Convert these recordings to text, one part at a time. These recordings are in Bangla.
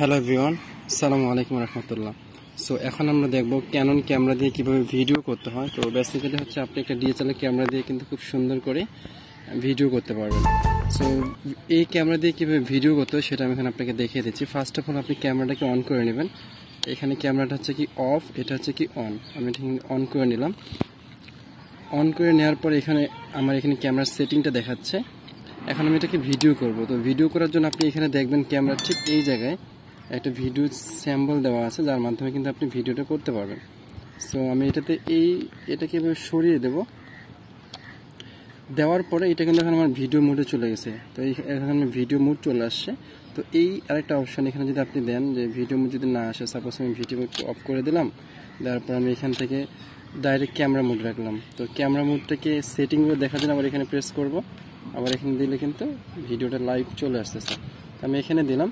হ্যালো এভরিওয়ান, আসসালামু আলাইকুম রহমতুল্লাহ। সো এখন আমরা দেখব ক্যানন ক্যামেরা দিয়ে কিভাবে ভিডিও করতে হয়। তো বেসিক্যালি হচ্ছে আপনি একটা ডিএসএলআর ক্যামেরা দিয়ে কিন্তু খুব সুন্দর করে ভিডিও করতে পারবেন। সো এই ক্যামেরা দিয়ে কীভাবে ভিডিও করতে হয় সেটা আমি এখানে আপনাকে দেখিয়ে দিচ্ছি। ফার্স্ট অফ অল আপনি ক্যামেরাটাকে অন করে নেবেন। এখানে ক্যামেরাটা হচ্ছে কি অফ, এটা হচ্ছে কি অন। আমি এটা অন করে নিলাম। অন করে নেওয়ার পর এখানে আমার এখানে ক্যামেরার সেটিংটা দেখাচ্ছে। এখন আমি এটাকে ভিডিও করব। তো ভিডিও করার জন্য আপনি এখানে দেখবেন ক্যামেরা ঠিক এই জায়গায় একটা ভিডিও স্যাম্পল দেওয়া আছে, যার মাধ্যমে কিন্তু আপনি ভিডিওটা করতে পারবেন। সো আমি এটাকে এভাবে সরিয়ে দেব। দেওয়ার পরে এটা কিন্তু এখন আমার ভিডিও মোডে চলে গেছে। তো এখানে ভিডিও মোড চলে আসছে। তো এই আরেকটা অপশান এখানে যদি আপনি দেন যে ভিডিও মোড যদি না আসে, সাপোজ আমি ভিডিও মোড অফ করে দিলাম, দেওয়ার পর আমি এখান থেকে ডাইরেক্ট ক্যামেরা মোড রাখলাম। তো ক্যামেরা মোডটাকে সেটিংগুলো দেখার জন্য আবার এখানে প্রেস করব। আবার এখানে দিলে কিন্তু ভিডিওটা লাইভ চলে আসতেছে। আমি এখানে দিলাম।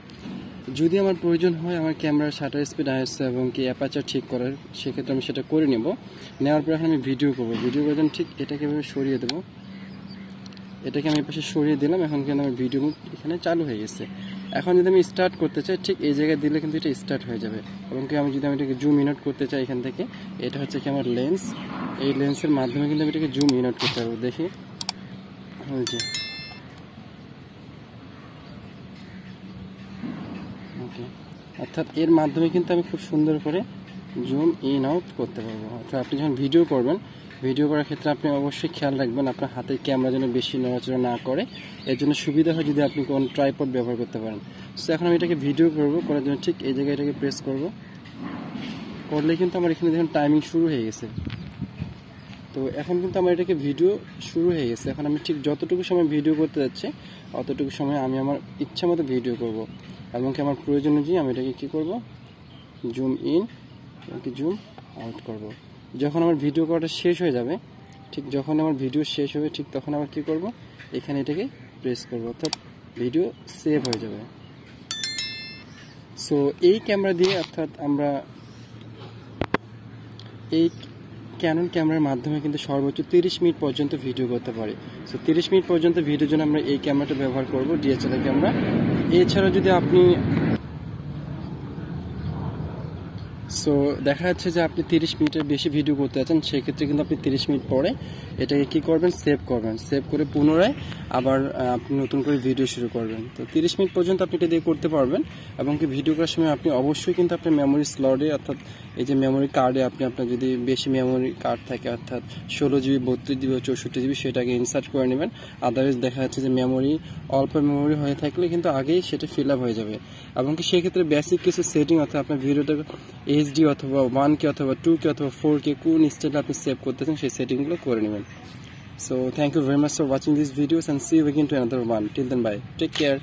যদি আমার প্রয়োজন হয় আমার ক্যামেরার শাটার স্পিড আসছে এবং কি অ্যাপারচার ঠিক করার, সেক্ষেত্রে আমি সেটা করে নেব। নেওয়ার পর এখন আমি ভিডিও করবো। ভিডিও করার জন্য ঠিক এটাকে এভাবে সরিয়ে দেবো। এটাকে আমি পাশে সরিয়ে দিলাম। এখন কিন্তু আমার ভিডিও এখানে চালু হয়ে গেছে। এখন যদি আমি স্টার্ট করতে চাই, ঠিক এই জায়গায় দিলে কিন্তু এটা স্টার্ট হয়ে যাবে। এবং কি আমি যদি এটাকে জুম ইন আউট করতে চাই, এখান থেকে এটা হচ্ছে কি আমার লেন্স। এই লেন্সের মাধ্যমে কিন্তু আমি এটাকে জুম ইন আউট করতে পারবো। দেখি ওকে, অর্থাৎ এর মাধ্যমে কিন্তু আমি খুব সুন্দর করে জুম ইন আউট করতে পারবো। অর্থাৎ আপনি যখন ভিডিও করবেন, ভিডিও করার ক্ষেত্রে আপনি অবশ্যই খেয়াল রাখবেন আপনার হাতের ক্যামেরা যেন বেশি নড়াচড়া না করে। এর জন্য সুবিধা হয় যদি আপনি কোন ট্রাইপড ব্যবহার করতে পারেন। সো এখন আমি এটাকে ভিডিও করবো, করার জন্য ঠিক এই জায়গায় এটাকে প্রেস করব। করলে কিন্তু আমার এখানে দেখুন টাইমিং শুরু হয়ে গেছে। তো এখন কিন্তু আমার এটাকে ভিডিও শুরু হয়ে গেছে। এখন আমি ঠিক যতটুকু সময় ভিডিও করতে যাচ্ছি অতটুকু সময় আমি আমার ইচ্ছা মতো ভিডিও করব। এবং কি আমার প্রয়োজন অনুযায়ী আমি এটাকে কী করবো, জুম ইন এবং কি জুম আউট করব। যখন আমার ভিডিও করাটা শেষ হয়ে যাবে, ঠিক যখন আমার ভিডিও শেষ হবে ঠিক তখন আবার কী করব, এখানে এটাকে প্রেস করব, অর্থাৎ ভিডিও সেভ হয়ে যাবে। সো এই ক্যামেরা দিয়ে অর্থাৎ আমরা এই ক্যানন ক্যামেরার মাধ্যমে কিন্তু সর্বোচ্চ 30 মিনিট পর্যন্ত ভিডিও করতে পারি। সো 30 মিনিট পর্যন্ত ভিডিওর জন্য আমরা এই ক্যামেরাটা ব্যবহার করব, ডিএসএলআর ক্যামেরা। এছাড়া যদি আপনি দেখা যাচ্ছে যে আপনি 30 মিনিটের বেশি ভিডিও করতে যাচ্ছেন, সেক্ষেত্রে কিন্তু আপনি 30 মিনিট পরে এটাকে কী করবেন, সেভ করবেন। সেভ করে পুনরায় আবার আপনি নতুন করে ভিডিও শুরু করবেন। তো 30 মিনিট পর্যন্ত আপনি এটা দিয়ে করতে পারবেন। এবং কি ভিডিও করার সময় আপনি অবশ্যই কিন্তু আপনার মেমোরি স্লটে, অর্থাৎ এই যে মেমোরি কার্ডে আপনার যদি বেশি মেমোরি কার্ড থাকে, অর্থাৎ 16 জিবি, 32 জিবি, 64 জিবি, সেটাকে ইনসার্ট করে নেবেন। আদারওয়াইজ দেখা যাচ্ছে যে অল্প মেমোরি হয়ে থাকলে কিন্তু আগেই সেটা ফিল আপ হয়ে যাবে। এবং কি সেক্ষেত্রে বেসিক কিছু সেটিং, অর্থাৎ আপনার ভিডিওটা এইচডি অথবা 1K অথবা 2K অথবা 4K কোন স্টাইলে আপনি সেভ করতেছেন সেই সেটিংগুলো করে নেবেন। So thank you very much for watching these videos and see you again to another one. Till then, bye. Take care.